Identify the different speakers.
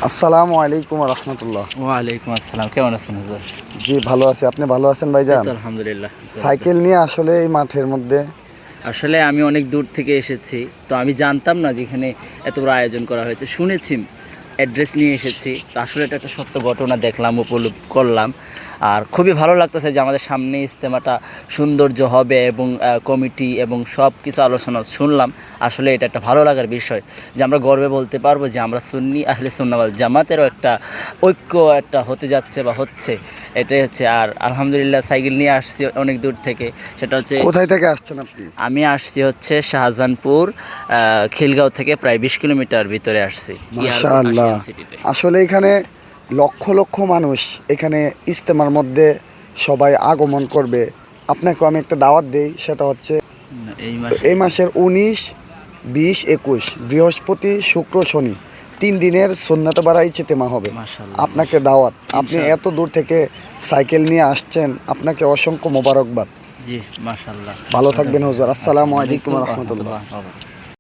Speaker 1: আসসালামু আলাইকুম রহমতুল্লাহ।
Speaker 2: ওয়ালাইকুম আসসালাম, কেমন আছেন হুজুর?
Speaker 1: জি ভালো আছি, আপনি ভালো আছেন ভাইজান?
Speaker 2: আলহামদুলিল্লাহ।
Speaker 1: সাইকেল নিয়ে আসলে এই মাঠের মধ্যে
Speaker 2: আসলে আমি অনেক দূর থেকে এসেছি, তো আমি জানতাম না যেখানে এত বড় আয়োজন করা হয়েছে। শুনেছি, অ্যাড্রেস নিয়ে এসেছি, তো আসলে এটা একটা সত্য ঘটনা দেখলাম, উপলব্ধ করলাম। আর খুবই ভালো লাগতেছে যে আমাদের সামনে ইজতেমাটা সৌন্দর্য হবে এবং কমিটি এবং সব কিছু আলোচনা শুনলাম। আসলে এটা একটা ভালো লাগার বিষয় যে আমরা গর্বে বলতে পারবো যে আমরা সুন্নি আহলে সুন্নাত ওয়াল জামাতেরও একটা ঐক্য একটা হতে যাচ্ছে বা হচ্ছে, এটাই হচ্ছে। আর আলহামদুলিল্লাহ সাইকেল নিয়ে আসছি অনেক দূর থেকে। সেটা হচ্ছে,
Speaker 1: কোথায় থেকে আসছেন আপনি?
Speaker 2: আমি আসছি হচ্ছে শাহজাহানপুর, খিলগাঁও থেকে প্রায় 20 কিলোমিটার ভিতরে আসছি।
Speaker 1: মাশাআল্লাহ, আসলে এখানে লক্ষ লক্ষ মানুষ এখানে ইজতেমার মধ্যে সবাই আগমন করবে। আপনাকে আমি একটা দাওয়াত দেই, সেটা হচ্ছে এই মাসের 19, 20, 21 বৃহস্পতি, শুক্র, শনি 3 দিনের সুন্নাত বাড়া ইজতেমা হবে। আপনাকে দাওয়াত। আপনি এত দূর থেকে সাইকেল নিয়ে আসছেন, আপনাকে অসংখ্য মোবারকবাদ।
Speaker 2: জি মাশাআল্লাহ,
Speaker 1: ভালো থাকবেন হুজুর। আসসালামু আলাইকুম রহমতুল্লাহ।